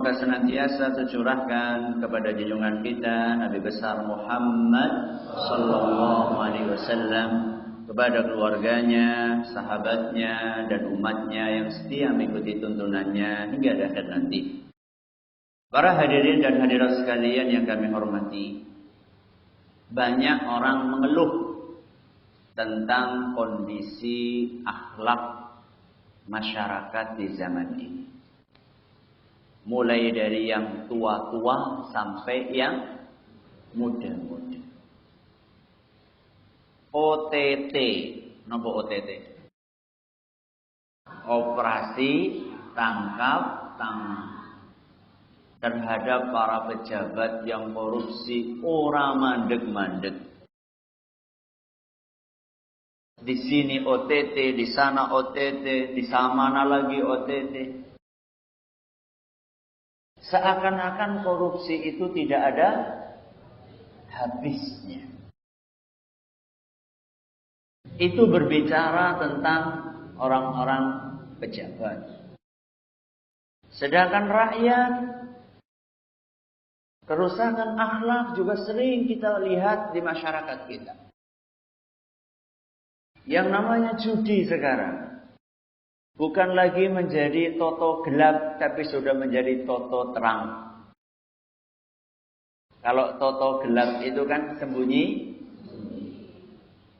Semoga senantiasa tercurahkan kepada junjungan kita Nabi besar Muhammad sallallahu alaihi wasallam, kepada keluarganya, sahabatnya, dan umatnya yang setia mengikuti tuntunannya hingga akhir nanti. Para hadirin dan hadirat sekalian yang kami hormati, banyak orang mengeluh tentang kondisi akhlak masyarakat di zaman ini. Mulai dari yang tua-tua sampai yang muda-muda. OTT, napa OTT? Operasi tangkap tangan terhadap para pejabat yang korupsi, ora mandeg-mandeg. Di sini OTT, di sana OTT, di sana lagi OTT. Seakan-akan korupsi itu tidak ada habisnya. Itu berbicara tentang orang-orang pejabat. Sedangkan rakyat, kerusakan akhlak juga sering kita lihat di masyarakat kita. Yang namanya judi sekarang bukan lagi menjadi toto gelap, tapi sudah menjadi toto terang. Kalau toto gelap itu kan sembunyi.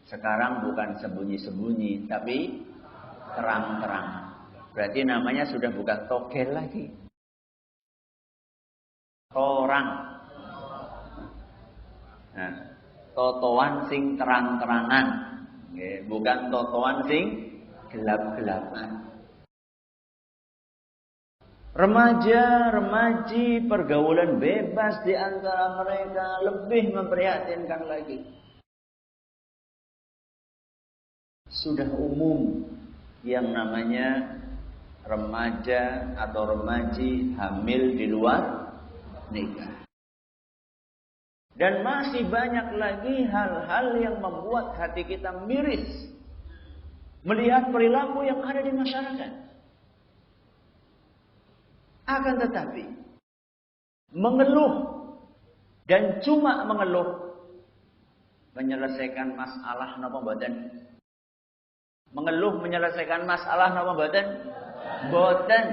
Sekarang bukan sembunyi-sembunyi, tapi terang-terang. Berarti namanya sudah bukan togel lagi. Torang. Nah, totoan sing terang-terangan. Bukan totoan sing gelap-gelapan. Remaja-remaji pergaulan bebas di antara mereka lebih memprihatinkan lagi. Sudah umum yang namanya remaja atau remaji hamil di luar nikah. Dan masih banyak lagi hal-hal yang membuat hati kita miris melihat perilaku yang ada di masyarakat. Akan tetapi, mengeluh dan cuma mengeluh menyelesaikan masalah napa mboten? Mengeluh menyelesaikan masalah napa mboten? Mboten.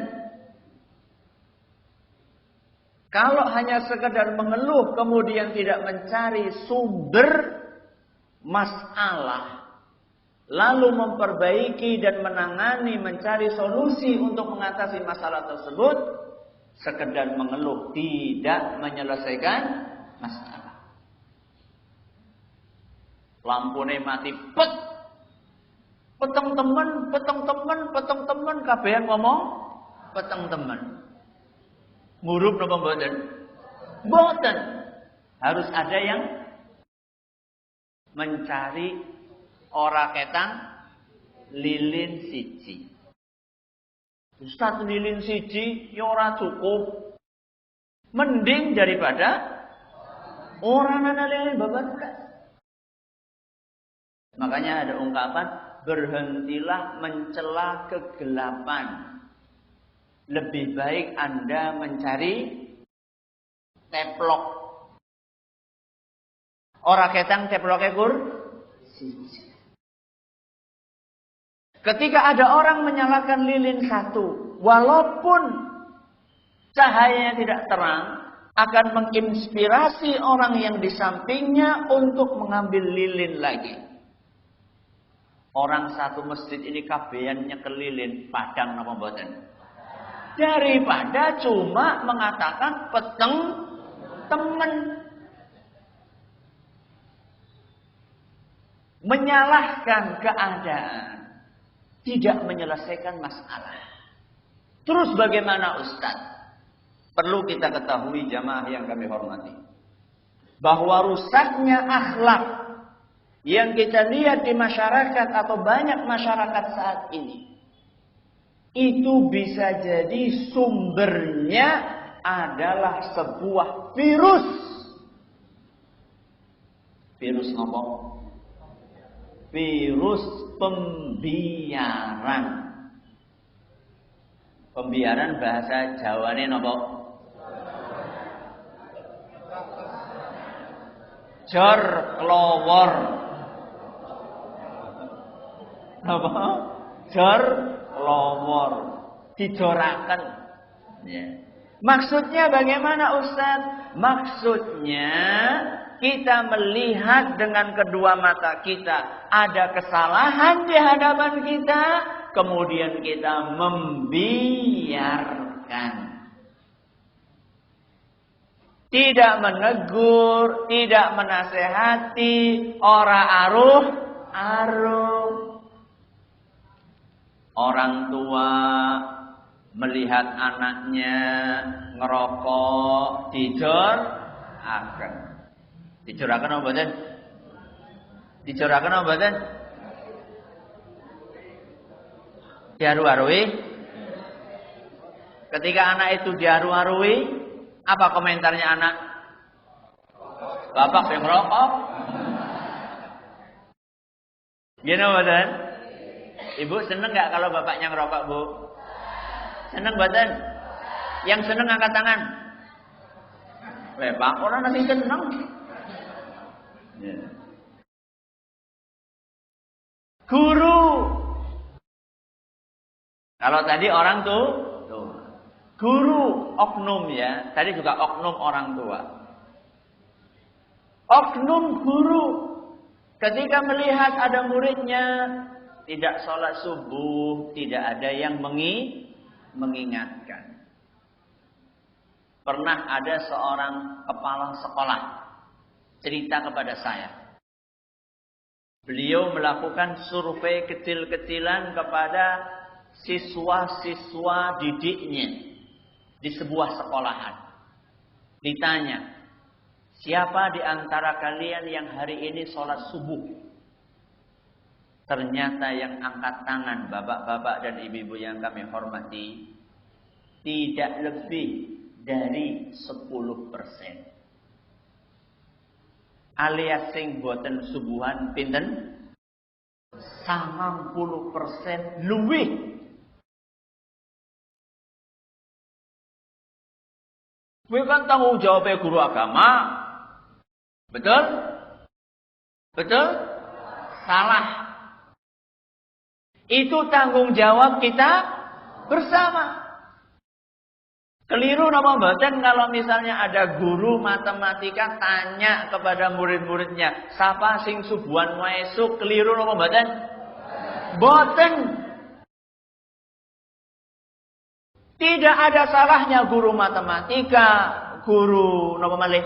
Kalau hanya sekedar mengeluh kemudian tidak mencari sumber masalah, lalu memperbaiki dan menangani, mencari solusi untuk mengatasi masalah tersebut, sekedar mengeluh tidak menyelesaikan masalah. Lampune mati pet. Peteng temen, kabehan ngomong peteng temen. Ngurup napa mboten? Mboten. Harus ada yang mencari ora ketang lilin siji. Ustaz lilin siji ya ora cukup. Mending daripada orang ana lilin babarukan. Makanya ada ungkapan, berhentilah mencela kegelapan. Lebih baik Anda mencari teplok. Ora ketang teploknya kur siji. Ketika ada orang menyalakan lilin satu, walaupun cahayanya tidak terang, akan menginspirasi orang yang di sampingnya untuk mengambil lilin lagi. Orang satu masjid ini kabehannya kelilin, padang napa mboten? Daripada cuma mengatakan peteng temen. Menyalahkan keadaan. Tidak menyelesaikan masalah. Terus bagaimana Ustaz? Perlu kita ketahui jamaah yang kami hormati. Bahwa rusaknya akhlak yang kita lihat di masyarakat atau banyak masyarakat saat ini. Itu bisa jadi sumbernya adalah sebuah virus. Virus apa? Virus pembiaran. Pembiaran bahasa Jawane napa? Jor klowor. Apa? Jor klowor. Dijoraken. Ya. Maksudnya bagaimana Ustaz? Maksudnya kita melihat dengan kedua mata kita ada kesalahan di hadapan kita, kemudian kita membiarkan. Tidak menegur, tidak menasehati, ora aruh. Orang tua melihat anaknya ngerokok, dijoraken. Dijoraken apa mboten? Dijoraken apa mboten? Diaru-arui. Ketika anak itu diaru-arui, apa komentarnya anak? Bapak yang ngerokok. Gini mboten? Ibu seneng nggak kalau bapaknya ngerokok, Bu? Seneng mboten? Yang seneng angkat tangan. Pak, orang masih seneng. Ya. Guru. Kalau tadi orang tuh. Guru, oknum ya. Tadi juga oknum orang tua. Oknum guru. Ketika melihat ada muridnya tidak sholat subuh, tidak ada yang mengingatkan. Pernah ada seorang kepala sekolah cerita kepada saya. Beliau melakukan survei kecil-kecilan kepada siswa-siswa didiknya di sebuah sekolahan. Ditanya, siapa di antara kalian yang hari ini sholat subuh? Ternyata yang angkat tangan, bapak-bapak dan ibu-ibu yang kami hormati, tidak lebih dari 10%. Alias sing boten subuhan pinten? 90% luwih. Kuwi kan tanggung jawabnya guru agama. Betul? Betul? Salah. Itu tanggung jawab kita bersama. Keliru napa mboten kalau misalnya ada guru matematika tanya kepada murid-muridnya, "Sapa sing subuhan esuk?" Keliru napa mboten? Mboten. Tidak ada salahnya guru matematika, guru napa malih?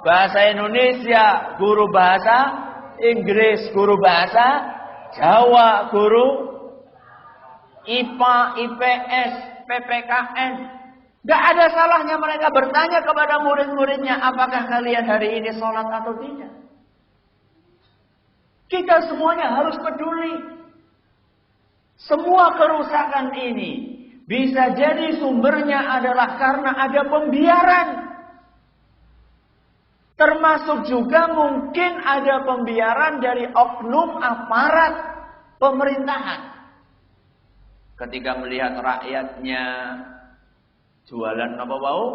Bahasa Indonesia, guru bahasa Inggris, guru bahasa Jawa, guru IPA, IPS, PPKN. Gak ada salahnya mereka bertanya kepada murid-muridnya, apakah kalian hari ini sholat atau tidak? Kita semuanya harus peduli. Semua kerusakan ini bisa jadi sumbernya adalah karena ada pembiaran. Termasuk juga mungkin ada pembiaran dari oknum aparat pemerintahan. Ketika melihat rakyatnya jualan apa bau?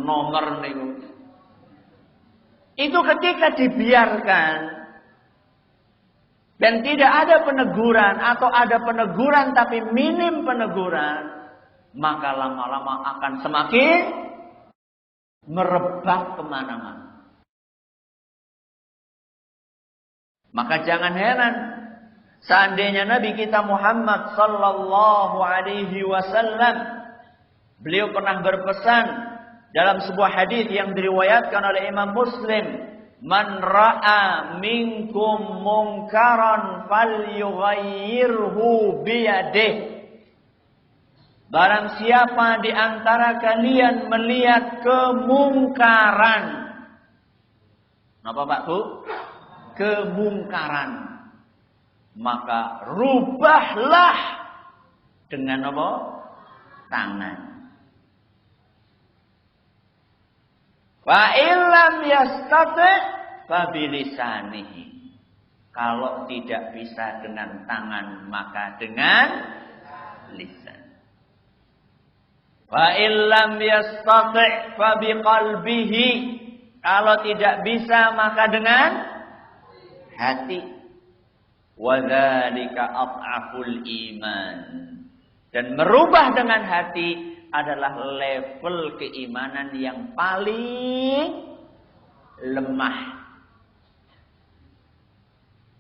Nomor niku. Itu ketika dibiarkan dan tidak ada peneguran atau ada peneguran tapi minim peneguran, maka lama-lama akan semakin merebak kemana-mana. Maka jangan heran seandainya Nabi kita Muhammad sallallahu alaihi wasallam beliau pernah berpesan dalam sebuah hadis yang diriwayatkan oleh Imam Muslim, "Man ra'a minkum munkaran falyughayyirhu biyadihi." Barang siapa di antara kalian melihat kemungkaran. Napa Pak Bu? Kemungkaran. Maka rubahlah dengan apa? Tangan. Wa illam yastati' fa bilisanihi. Kalau tidak bisa dengan tangan maka dengan lisan. Wa illam yastati' fa biqalbihi. Kalau tidak bisa maka dengan hati. Wa dzalika adhaful iman. Dan merubah dengan hati adalah level keimanan yang paling lemah.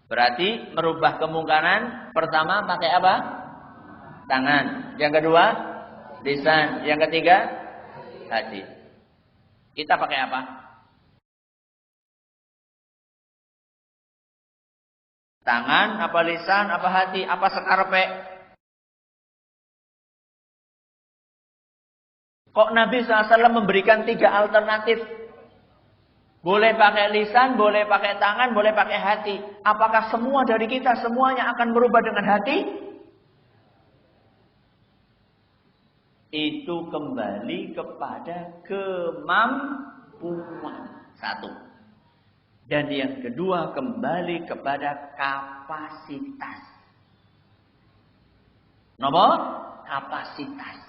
Berarti merubah kemungkaran pertama pakai apa? Tangan. Yang kedua, lisan. Yang ketiga, hati. Kita pakai apa? Tangan, apa lisan, apa hati, apa sekarpe? Kok Nabi SAW memberikan 3 alternatif? Boleh pakai lisan, boleh pakai tangan, boleh pakai hati. Apakah semua dari kita semuanya akan berubah dengan hati? Itu kembali kepada kemampuan. 1. Dan yang kedua kembali kepada kapasitas. Nomor kapasitas.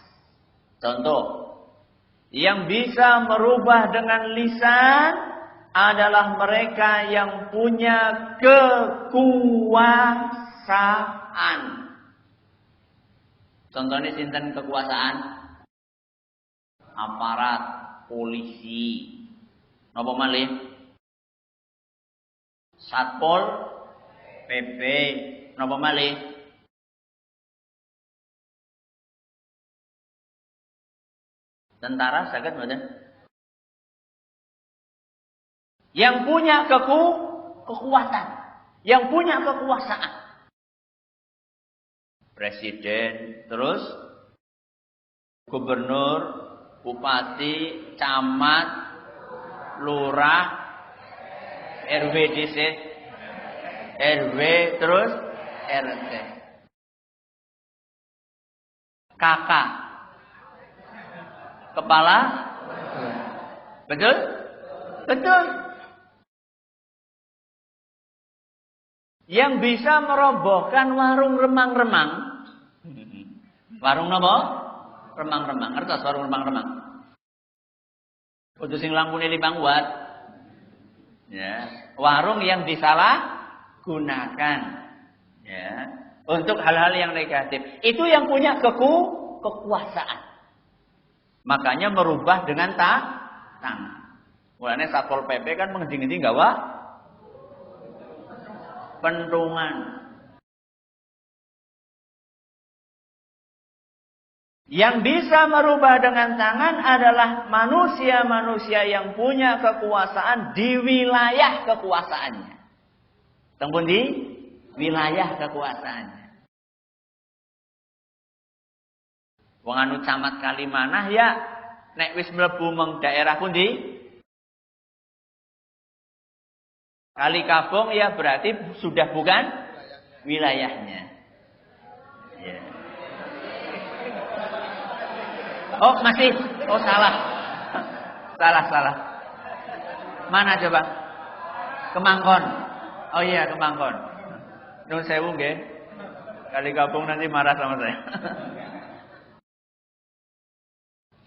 Contoh, yang bisa merubah dengan lisan adalah mereka yang punya kekuasaan. Contohnya sinten kekuasaan? Aparat, polisi. Napa malih? Satpol PP. Napa malih? Tentara saged mboten? Yang punya kekuatan, yang punya kekuasaan. Presiden, terus gubernur, bupati, camat, lurah, RW DC, RW, terus RT. Kakak, kepala, betul? Betul. Yang bisa merobohkan warung remang-remang. Warung napa? Remang-remang. Ngertos warung remang-remang? Kudu sing lampune 5 watt. Ya, warung yang disalah gunakan. Ya, untuk hal-hal yang negatif. Itu yang punya kekuasaan. Makanya merubah dengan tangan. Mulane Satpol PP kan menghenti-henti gawa pentungan. Yang bisa merubah dengan tangan adalah manusia-manusia yang punya kekuasaan di wilayah kekuasaannya. Tembun di wilayah kekuasaannya. Wong anu camat Kalimanah ya nek wis mlebu meng daerah pundi? Kali Kabong ya berarti sudah bukan wilayahnya. Ya. Oh masih? Oh salah. Salah. Mana coba? Kemangkon. Oh iya Kemangkon. Nun sewu nggih. Kali Kabong nanti marah sama saya.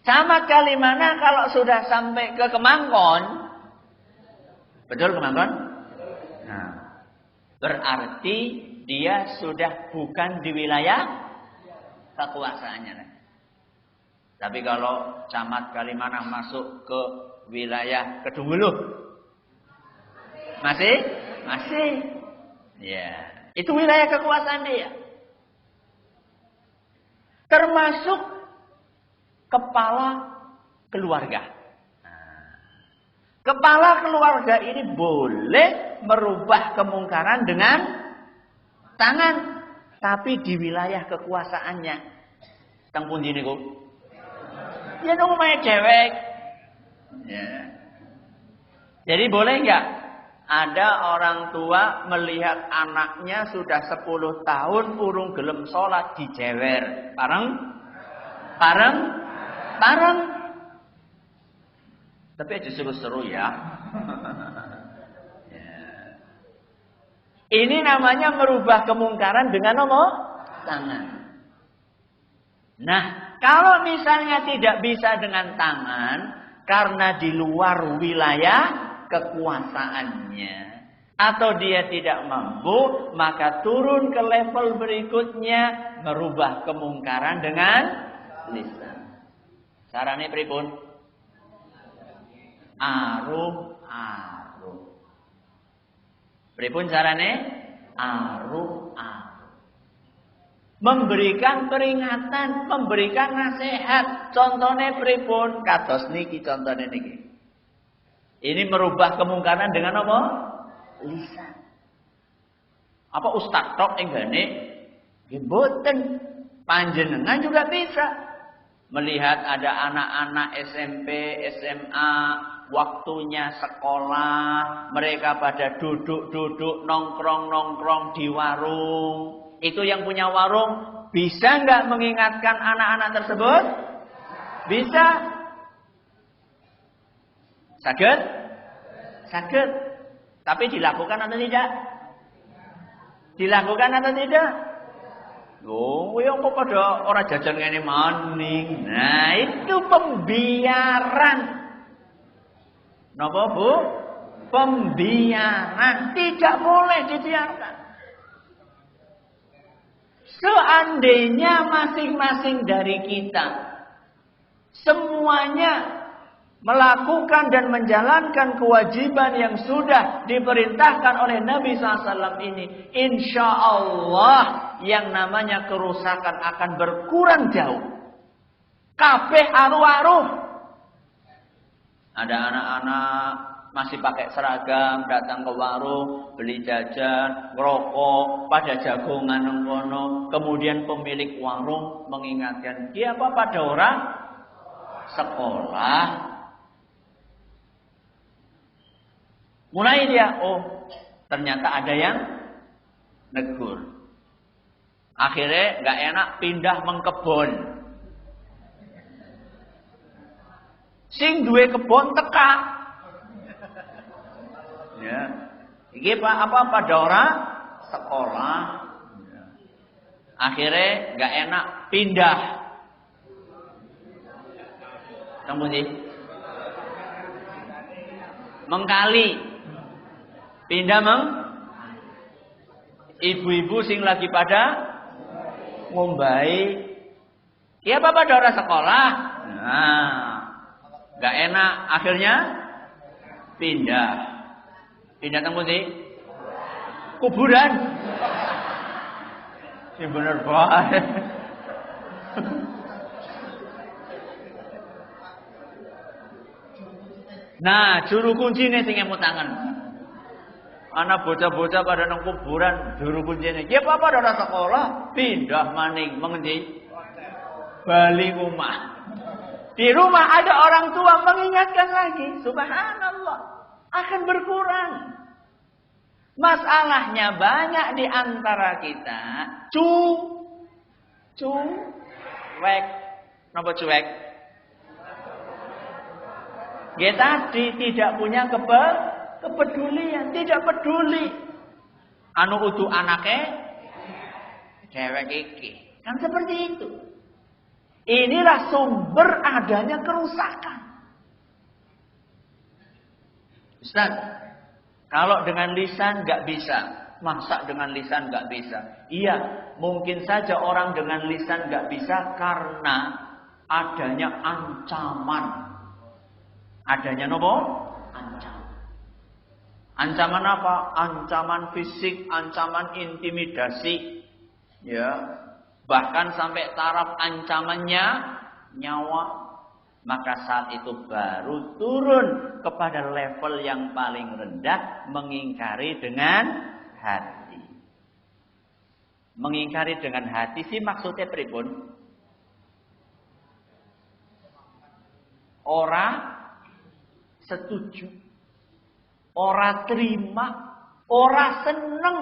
Camat Kalimanah kalau sudah sampai ke Kemangkon, betul Kemangkon? Nah, berarti dia sudah bukan di wilayah kekuasaannya. Tapi kalau camat Kalimanah masuk ke wilayah Kedunguluh, masih? Ya, itu wilayah kekuasaan dia. Termasuk kepala keluarga. Kepala keluarga ini boleh merubah kemungkaran dengan tangan, tapi di wilayah kekuasaannya. Teng pundi niku? Ya nang omahe dhewek. Ya. Jadi boleh enggak ada orang tua melihat anaknya sudah 10 tahun urung gelem salat dijewer? Bareng. Tapi aja seru-seru ya. Ini namanya merubah kemungkaran dengan tangan. Nah, kalau misalnya tidak bisa dengan tangan karena di luar wilayah kekuasaannya atau dia tidak mampu, maka turun ke level berikutnya merubah kemungkaran dengan lisan. Carane pripun? Aruh. Pripun carane? Aruh. Memberikan peringatan, memberikan nasihat. Contohnya pripun? Kados niki contohnya niki. Ini merubah kemungkaran dengan apa? Lisan. Apa ustaz tok enggane? Nggih mboten. Panjenengan juga bisa. Melihat ada anak-anak SMP, SMA, waktunya sekolah, mereka pada duduk-duduk, nongkrong-nongkrong di warung. Itu yang punya warung bisa nggak mengingatkan anak-anak tersebut? Bisa. Saged? Saged. Tapi dilakukan atau tidak? Dilakukan atau tidak? Oh, yang kok pada orang jajan ngene maning. Nah, itu pembiaran. Napa, Bu? Pembiaran. Tidak boleh dibiarkan. Seandainya masing-masing dari kita semuanya melakukan dan menjalankan kewajiban yang sudah diperintahkan oleh Nabi SAW ini, insya Allah yang namanya kerusakan akan berkurang jauh. Kabeh aruh-aruh. Ada anak-anak masih pakai seragam, datang ke warung, beli jajan, ngerokok, pada jagongan nengkono. Kemudian pemilik warung mengingatkan, dia apa pada orang sekolah. Mulai dia, oh ternyata ada yang negur. Akhirnya nggak enak pindah mengkebon. Sing duwe kebon teka. Ya, iki Pak apa pada orang sekolah. Ya. Akhirnya nggak enak pindah. Kemudian mengkali. Pindah ibu-ibu sing lagi pada ngombai. Iya apa pada orang sekolah? Nah, nggak enak. Akhirnya pindah. Pindah temu di kuburan. Ini bener banget. Nah, juru kunci nih sing emut tangan. Anak bocah-bocah pada nang kuburan, juru kuncinya. Ya apa ada sekolah, pindah maning mengendi? Bali rumah. Di rumah ada orang tua mengingatkan lagi, subhanallah, akan berkurang. Masalahnya banyak di antara kita cuek. Napa cuek? Ya tadi tidak punya kepedulian, tidak peduli. Anu udu anake cewek iki. Kan seperti itu. Inilah sumber adanya kerusakan. Ustaz, kalau dengan lisan nggak bisa, masa dengan lisan nggak bisa? Iya, mungkin saja orang dengan lisan nggak bisa karena adanya ancaman. Adanya nopo? Ancaman. Ancaman apa? Ancaman fisik, ancaman intimidasi. Ya. Bahkan sampai taraf ancamannya nyawa. Maka saat itu baru turun kepada level yang paling rendah, mengingkari dengan hati. Mengingkari dengan hati sih maksudnya pripun? Orang setuju, ora terima, ora seneng.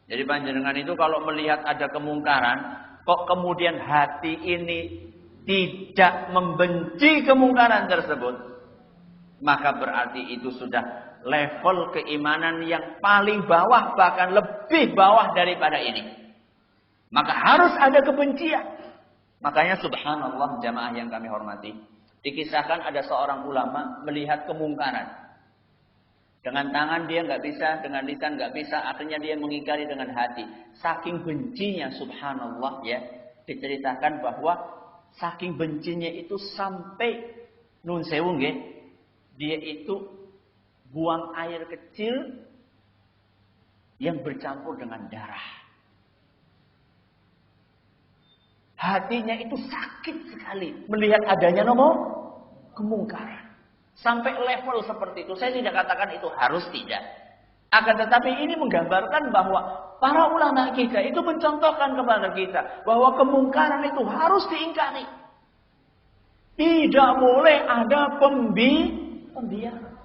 Jadi panjenengan itu kalau melihat ada kemungkaran, kok kemudian hati ini tidak membenci kemungkaran tersebut, maka berarti itu sudah level keimanan yang paling bawah, bahkan lebih bawah daripada ini. Maka harus ada kebencian. Makanya subhanallah jamaah yang kami hormati. Dikisahkan ada seorang ulama melihat kemungkaran. Dengan tangan dia nggak bisa, dengan lisan nggak bisa, akhirnya dia mengingkari dengan hati. Saking bencinya subhanallah ya, diceritakan bahwa saking bencinya itu sampai nun sewu nggih, dia itu buang air kecil yang bercampur dengan darah. Hatinya itu sakit sekali melihat adanya kemungkaran. Sampai level seperti itu. Saya tidak katakan itu harus, tidak. Akan tetapi ini menggambarkan bahwa para ulama kita itu mencontohkan kepada kita bahwa kemungkaran itu harus diingkari. Tidak boleh ada pembiaran.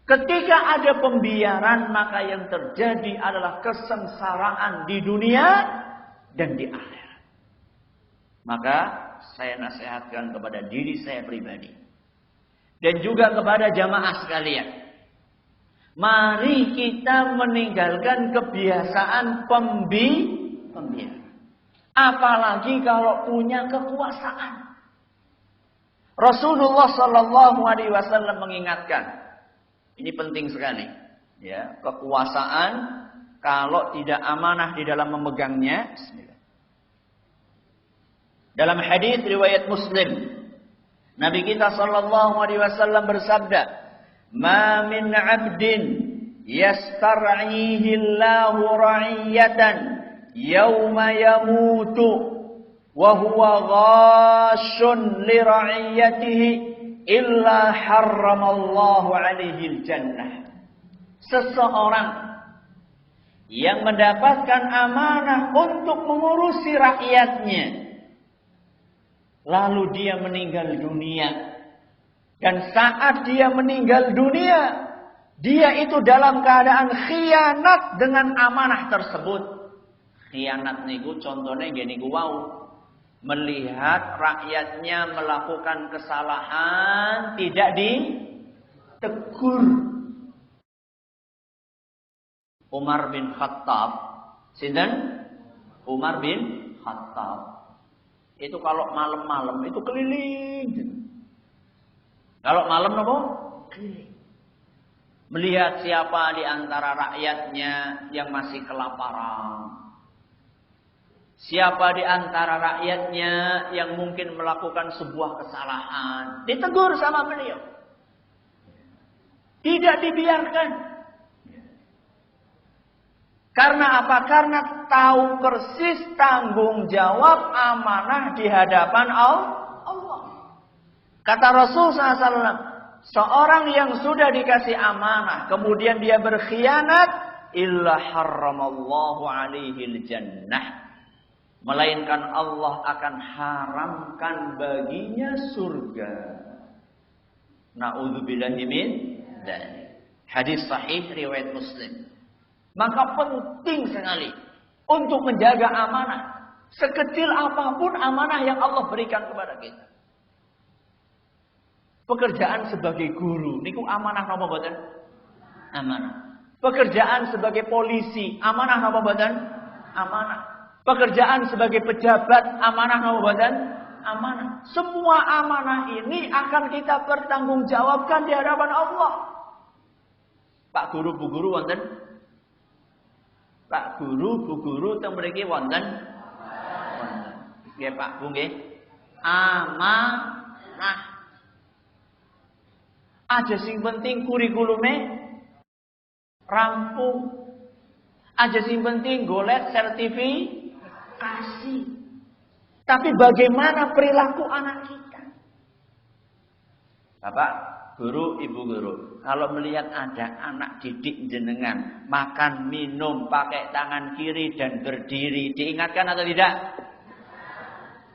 Ketika ada pembiaran, maka yang terjadi adalah kesengsaraan di dunia dan di akhirat. Maka saya nasihatkan kepada diri saya pribadi dan juga kepada jamaah sekalian. Mari kita meninggalkan kebiasaan pembiaran. Apalagi kalau punya kekuasaan. Rasulullah Shallallahu Alaihi Wasallam mengingatkan, ini penting sekali, ya, kekuasaan kalau tidak amanah di dalam memegangnya. Bismillah. Dalam hadis riwayat Muslim, Nabi kita Shallallahu Alaihi Wasallam bersabda, "Ma min 'abdin yastar'ihi Allahu ra'iyatan yauma yamutu wa huwa ghashun li ra'iyatihi illa harramallahu 'alaihi al-jannah." Seseorang yang mendapatkan amanah untuk mengurusi rakyatnya, lalu dia meninggal dunia. Dan saat dia meninggal dunia, dia itu dalam keadaan khianat dengan amanah tersebut. Khianat niku contohnya gini wau. Melihat rakyatnya melakukan kesalahan, tidak ditegur. Umar bin Khattab, sinten? Umar bin Khattab. Itu kalau malam-malam itu keliling. Kalau malam apa? Keliling. Melihat siapa di antara rakyatnya yang masih kelaparan. Siapa di antara rakyatnya yang mungkin melakukan sebuah kesalahan. Ditegur sama beliau. Tidak dibiarkan. Karena apa? Karena tahu persis tanggung jawab amanah di hadapan Allah. Kata Rasul SAW, seorang yang sudah dikasih amanah, kemudian dia berkhianat, illa harramallahu alaihil jannah. Melainkan Allah akan haramkan baginya surga. Na'udzubillahi min dzalik. Hadis sahih riwayat Muslim. Maka penting sekali untuk menjaga amanah. Sekecil apapun amanah yang Allah berikan kepada kita. Pekerjaan sebagai guru, niku amanah napa mboten? Amanah. Pekerjaan sebagai polisi, amanah napa mboten? Amanah. Pekerjaan sebagai pejabat, amanah napa mboten? Amanah. Semua amanah ini akan kita pertanggungjawabkan di hadapan Allah. Pak Guru, Bu Guru wonten? Pak Guru, Bu Guru teng mriki wonten? Wonten. Nggih Pak Bu nggih. Amanah. Aja sing penting kurikulume rampung. Aja sing penting golek sertifikasi. Tapi bagaimana perilaku anak kita? Bapak Guru, Ibu Guru, kalau melihat ada anak didik jenengan makan, minum pakai tangan kiri dan berdiri, diingatkan atau tidak?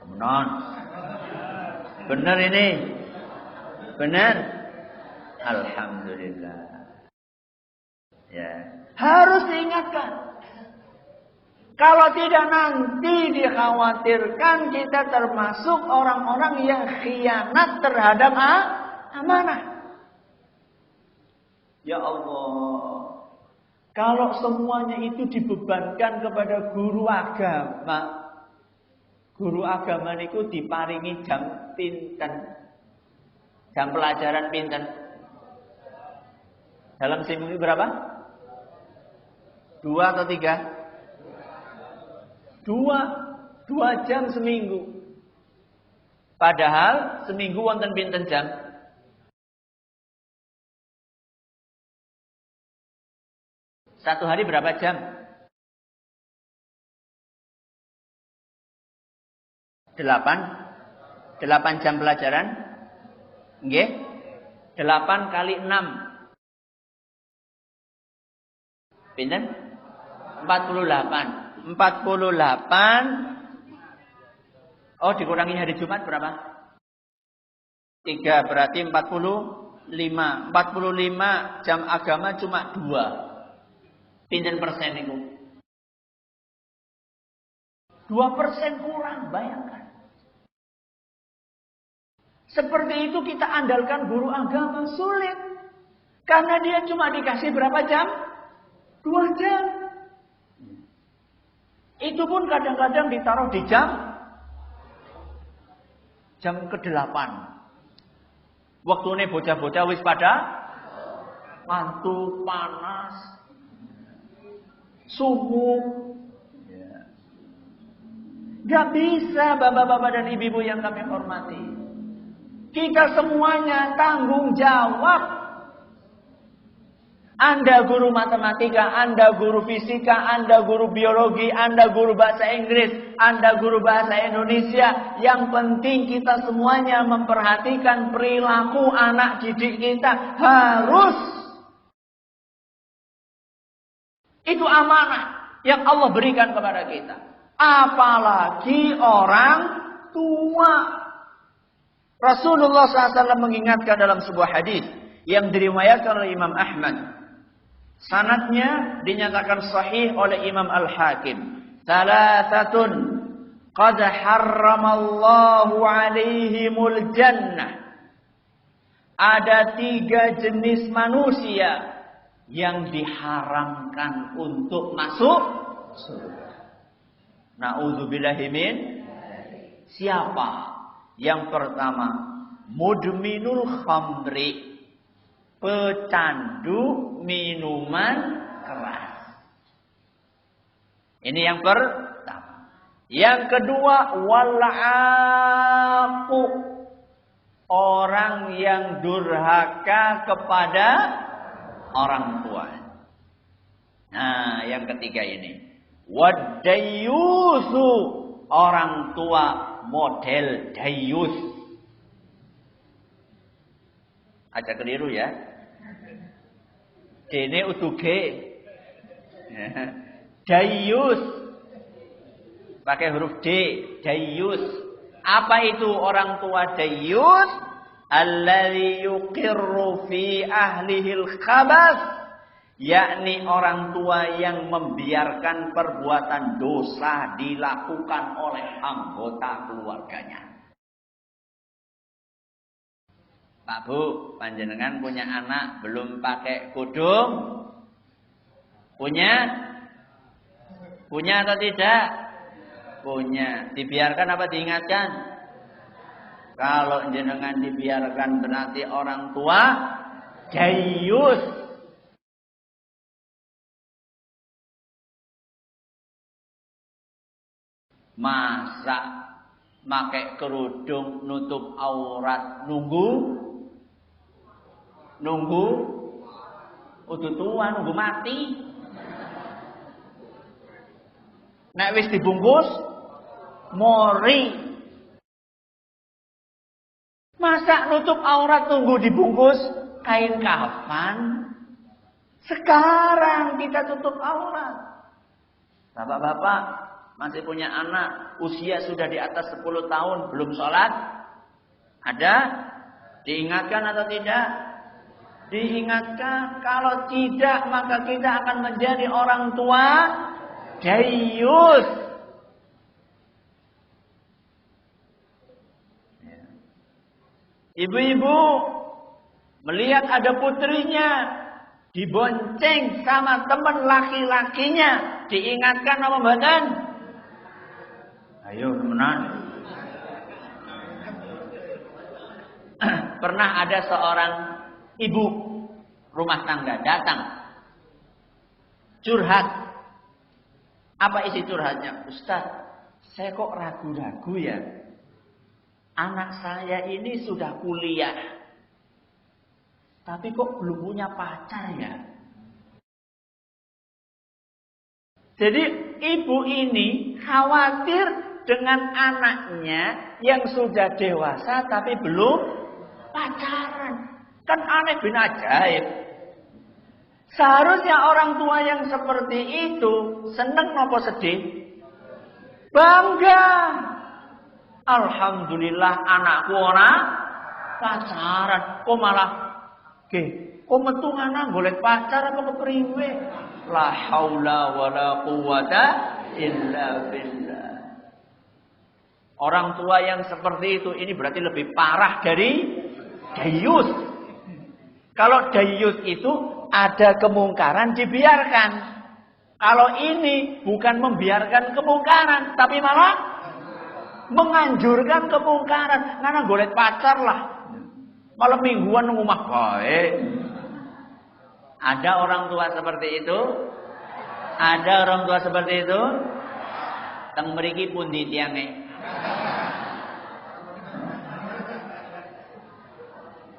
Benar. Benar ini? Benar? Alhamdulillah. Ya, harus diingatkan. Kalau tidak nanti dikhawatirkan kita termasuk orang-orang yang khianat terhadap amanah. Ya Allah, Kalau semuanya itu dibebankan kepada guru agama niku diparingi jam pinten? Jam pelajaran pinten? Dalam seminggu berapa? 2 atau 3? 2 jam seminggu. Padahal seminggu wonten pinten jam? Satu hari berapa jam? 8 jam pelajaran. Nggih? 8 kali 6. Pinten? 48. 48. Oh, dikurangi hari Jumat berapa? 3, berarti 45. 45 jam agama cuma 2. Pinten persen itu? 2% kurang, bayangkan. Seperti itu kita andalkan guru agama, sulit. Karena dia cuma dikasih berapa jam? 2 jam. Itu pun kadang-kadang ditaruh di jam ke-8. Waktu ini bocah-bocah wis pada mantu, panas, sumuk. Gak bisa bapak-bapak dan ibu-ibu yang kami hormati. Kita semuanya tanggung jawab. Anda guru matematika, Anda guru fisika, Anda guru biologi, Anda guru bahasa Inggris, Anda guru bahasa Indonesia. Yang penting kita semuanya memperhatikan perilaku anak didik kita. Harus. Itu amanah yang Allah berikan kepada kita. Apalagi orang tua. Rasulullah SAW mengingatkan dalam sebuah hadis yang diriwayatkan oleh Imam Ahmad. Sanadnya dinyatakan sahih oleh Imam Al-Hakim. Salasatun qad harramallahu alaihimul jannah. Ada 3 jenis manusia yang diharamkan untuk masuk surga. Na'udzubillahi min. Siapa? Yang pertama, mudminul khamri, pecandu minuman keras. Ini yang pertama. Yang kedua, wal'aqu, orang yang durhaka kepada orang tua. Nah, yang ketiga ini. Wadayyusu, orang tua model dayus. Aja keliru ya. Dene utuge. Dayus. Pakai huruf D, dayus. Apa itu orang tua dayus? Alladzi yuqirru fi ahlihil khabas. Yakni orang tua yang membiarkan perbuatan dosa dilakukan oleh anggota keluarganya. Pak Bu, panjenengan punya anak belum pakai kudung? Punya? Punya atau tidak? Punya. Dibiarkan apa diingatkan? Kalau jenengan dibiarkan berarti orang tua dayus. Masa pakai kerudung nutup aurat nunggu udah tua, nunggu mati. Nek wis dibungkus mori. Masa nutup aurat tunggu dibungkus kain kafan? Sekarang kita tutup aurat. Bapak-bapak masih punya anak, usia sudah di atas 10 tahun, belum sholat? Ada? Diingatkan atau tidak? Diingatkan. Kalau tidak, maka kita akan menjadi orang tua dayus. Ibu-ibu melihat ada putrinya Dibonceng sama teman laki-lakinya, diingatkan apa mboten? Ayo temenan. Pernah ada seorang ibu rumah tangga datang curhat. Apa isi curhatnya? Ustaz, saya kok ragu-ragu ya. Anak saya ini sudah kuliah. Tapi kok belum punya pacar ya? Jadi ibu ini khawatir dengan anaknya yang sudah dewasa tapi belum pacaran. Kan aneh bin ajaib. Seharusnya orang tua yang seperti itu seneng nopo sedih? Bangga. Alhamdulillah anakku ora pacaran. Kok malah kok metu anak golek pacar apa kepriwe? La haula wala quwata illa billah. Orang tua yang seperti itu ini berarti lebih parah dari dayus. Kalau dayus itu ada kemungkaran dibiarkan. Kalau ini bukan membiarkan kemungkaran, tapi malah menganjurkan kemungkaran. Karena golek pacar lah. Malam mingguan ngomah baik. Ada orang tua seperti itu? Ada orang tua seperti itu? Teng mriki pundi tiange?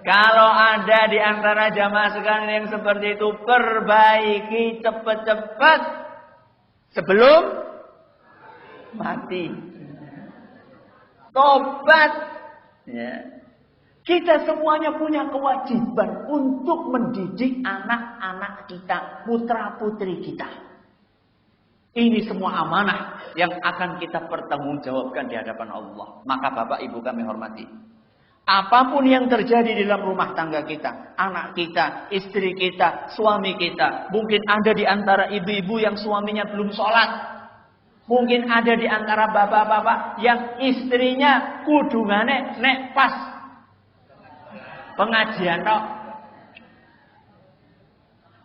Kalau ada di antara jamaah sekalian yang seperti itu, perbaiki cepat-cepat sebelum mati. Tobat. Ya. Kita semuanya punya kewajiban untuk mendidik anak-anak kita, putra-putri kita. Ini semua amanah yang akan kita pertanggungjawabkan di hadapan Allah. Maka Bapak Ibu kami hormati. Apapun yang terjadi di dalam rumah tangga kita, anak kita, istri kita, suami kita. Mungkin ada di antara ibu-ibu yang suaminya belum sholat. Mungkin ada di antara bapak-bapak yang istrinya kudungane nek pas pengajian tok.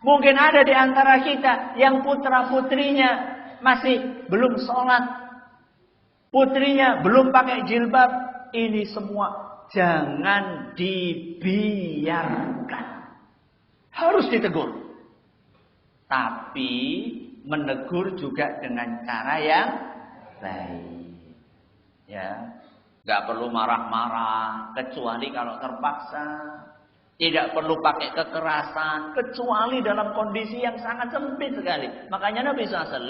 Mungkin ada di antara kita yang putra-putrinya masih belum sholat. Putrinya belum pakai jilbab. Ini semua jangan dibiarkan. Harus ditegur. Tapi menegur juga dengan cara yang baik. Ya. Gak perlu marah-marah, kecuali kalau terpaksa. Tidak perlu pakai kekerasan, kecuali dalam kondisi yang sangat sempit sekali. Makanya Nabi SAW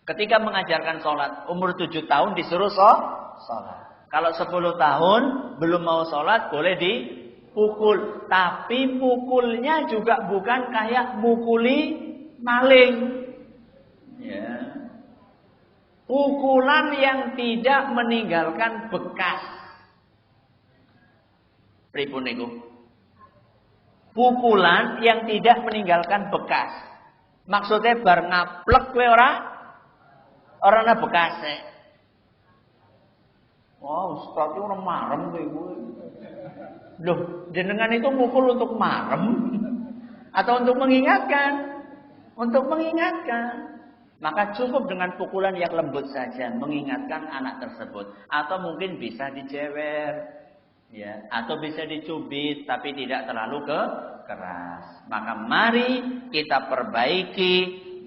ketika mengajarkan sholat, umur 7 tahun disuruh sholat. Kalau 10 tahun belum mau sholat, boleh dipukul. Tapi pukulnya juga bukan kayak mukuli maling. Ya. Pukulan yang tidak meninggalkan bekas. Pripun niku? Pukulan yang tidak meninggalkan bekas. Maksudnya bar ngaplek kowe ora ana bekase. Wah, Ustaz ora marem kowe. Loh, jenengan itu mukul untuk marem atau untuk mengingatkan? Untuk mengingatkan. Maka cukup dengan pukulan yang lembut saja mengingatkan anak tersebut, atau mungkin bisa dijewer, ya, atau bisa dicubit tapi tidak terlalu keras. Maka mari kita perbaiki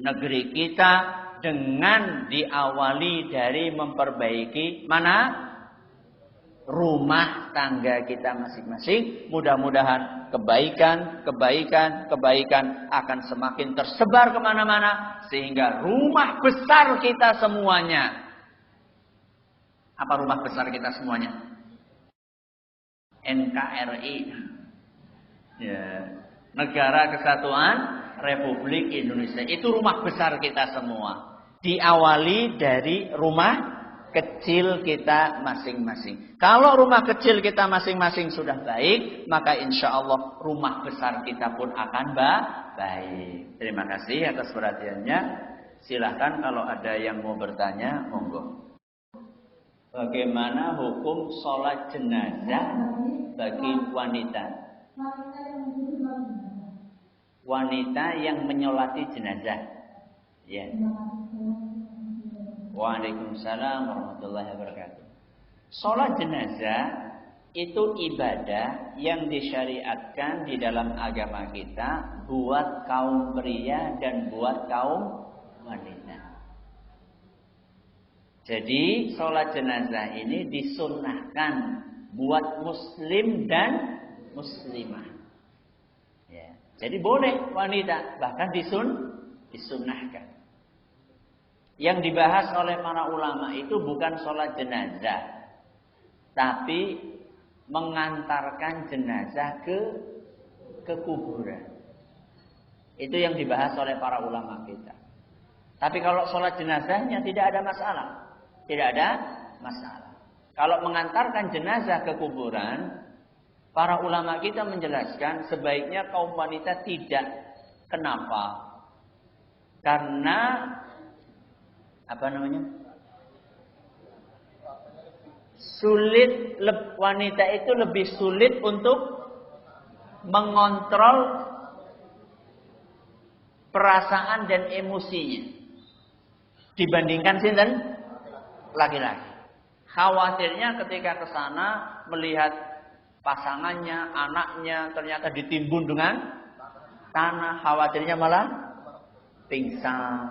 negeri kita dengan diawali dari memperbaiki mana? Rumah tangga kita masing-masing. Mudah-mudahan kebaikan akan semakin tersebar kemana-mana. Sehingga rumah besar kita semuanya. Apa rumah besar kita semuanya? NKRI. Ya. Negara Kesatuan Republik Indonesia. Itu rumah besar kita semua. Diawali dari rumah kecil kita masing-masing. Kalau rumah kecil kita masing-masing sudah baik, maka insya Allah rumah besar kita pun akan baik. Terima kasih atas perhatiannya. Silahkan kalau ada yang mau bertanya, monggo. Bagaimana hukum sholat jenazah bagi wanita? wanita yang menyolati jenazah. Ya. Waalaikumsalam warahmatullahi wabarakatuh. Sholat jenazah itu ibadah yang disyariatkan di dalam agama kita buat kaum pria dan buat kaum wanita. Jadi sholat jenazah ini disunnahkan buat muslim dan muslimah. Ya. Jadi boleh wanita, bahkan disunnahkan. Yang dibahas oleh para ulama itu bukan sholat jenazah, tapi mengantarkan jenazah ke kuburan. Itu yang dibahas oleh para ulama kita. Tapi kalau sholat jenazahnya tidak ada masalah. Tidak ada masalah. Kalau mengantarkan jenazah ke kuburan, para ulama kita menjelaskan sebaiknya kaum wanita tidak. Kenapa? Karena sulit, wanita itu lebih sulit untuk mengontrol perasaan dan emosinya dibandingkan sinten laki-laki. Khawatirnya ketika ke sana melihat pasangannya, anaknya ternyata ditimbun dengan tanah, khawatirnya malah pingsan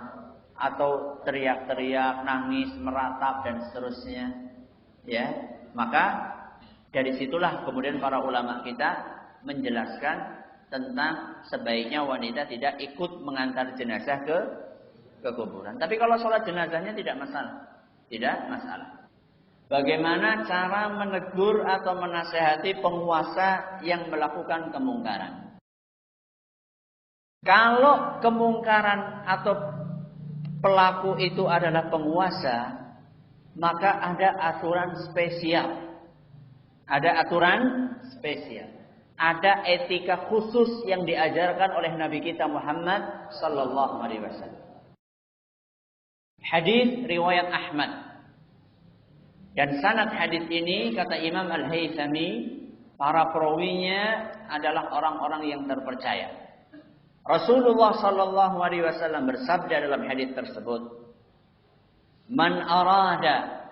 atau teriak-teriak, nangis, meratap dan seterusnya. Ya, maka dari situlah kemudian para ulama kita menjelaskan tentang sebaiknya wanita tidak ikut mengantar jenazah ke kuburan. Tapi kalau sholat jenazahnya tidak masalah. Tidak masalah. Bagaimana cara menegur atau menasehati penguasa yang melakukan kemungkaran? Kalau kemungkaran atau pelaku itu adalah penguasa, maka ada aturan spesial. Ada aturan spesial. Ada etika khusus yang diajarkan oleh Nabi kita Muhammad sallallahu alaihi wasallam. Hadis riwayat Ahmad. Dan sanad hadis ini kata Imam Al-Haythami, para perawinya adalah orang-orang yang terpercaya. Rasulullah sallallahu alaihi wasallam bersabda dalam hadis tersebut, "Man arada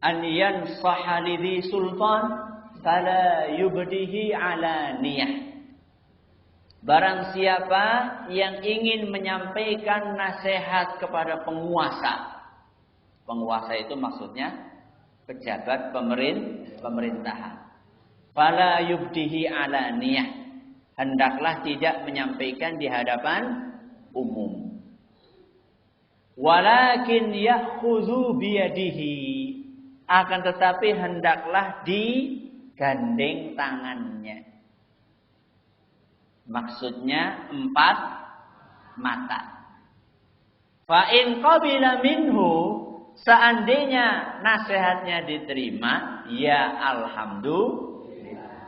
an yansaha lidhi sultan fala yubdihi alaniyah." Barang siapa yang ingin menyampaikan nasihat kepada penguasa. Penguasa itu maksudnya pejabat pemerintahan. Fala yubdihi alaniyah. Hendaklah tidak menyampaikan di hadapan umum. Walakin ya'khudhu biyadihi, akan tetapi hendaklah digandeng tangannya. Maksudnya 4 mata. Fa in qabila minhu, seandainya nasihatnya diterima, ya alhamdulillah.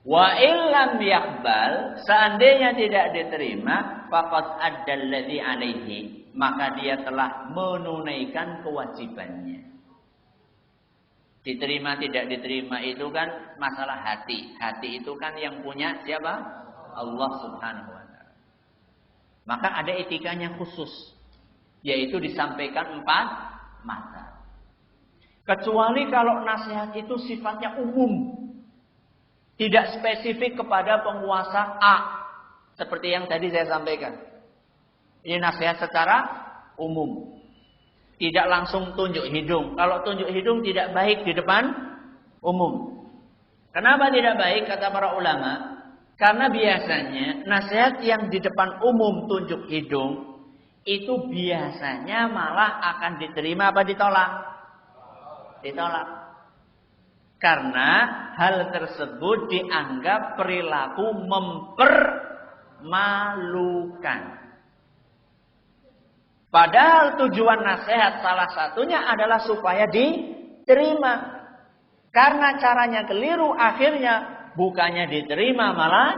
Wa illam yaqbal, seandainya tidak diterima, faqad addalladzi alaihi, maka dia telah menunaikan kewajibannya. Diterima tidak diterima itu kan masalah hati. Hati itu kan yang punya siapa? Allah Subhanahu wa taala. Maka ada etikanya khusus, yaitu disampaikan 4 mata. Kecuali kalau nasihat itu sifatnya umum, tidak spesifik kepada penguasa A, seperti yang tadi saya sampaikan. Ini nasihat secara umum. Tidak langsung tunjuk hidung. Kalau tunjuk hidung tidak baik di depan umum. Kenapa tidak baik kata para ulama? Karena biasanya nasihat yang di depan umum tunjuk hidung itu biasanya malah akan diterima apa ditolak? Ditolak. Karena hal tersebut dianggap perilaku mempermalukan. Padahal tujuan nasihat salah satunya adalah supaya diterima. Karena caranya keliru, akhirnya bukannya diterima malah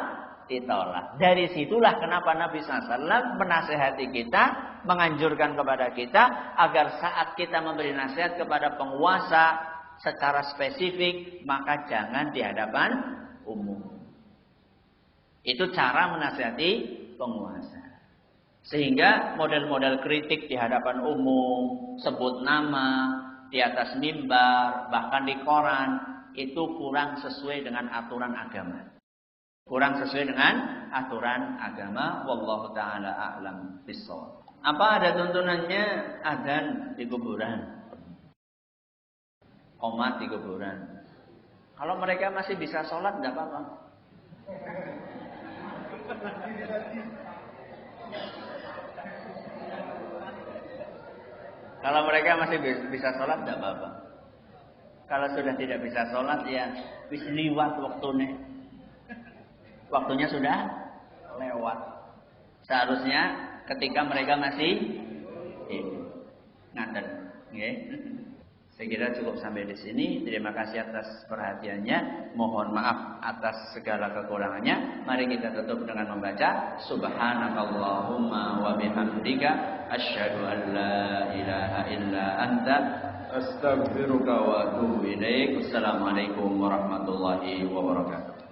ditolak. Dari situlah kenapa Nabi SAW menasihati kita, menganjurkan kepada kita agar saat kita memberi nasihat kepada penguasa secara spesifik, maka jangan di hadapan umum. Itu cara menasihati penguasa. Sehingga model-model kritik di hadapan umum, sebut nama, di atas mimbar, bahkan di koran, itu kurang sesuai dengan aturan agama. Kurang sesuai dengan aturan agama. Wallahu ta'ala a'lam bishawab. Apa ada tuntunannya adzan di kuburan? Qomat di kuburan. Kalau mereka masih bisa sholat, tidak apa-apa. Kalau mereka masih bisa sholat, tidak apa-apa. Kalau sudah tidak bisa sholat, ya wis liwat waktunya. Waktunya sudah lewat. Seharusnya ketika mereka masih ngaten, nggih. Saya kira cukup sampai di sini. Terima kasih atas perhatiannya. Mohon maaf atas segala kekurangannya. Mari kita tutup dengan membaca Subhanakallahumma wa bihamdika asyhadu an la ilaha illa anta astaghfiruka wa atubu ilaik. Wassalamualaikum warahmatullahi wabarakatuh.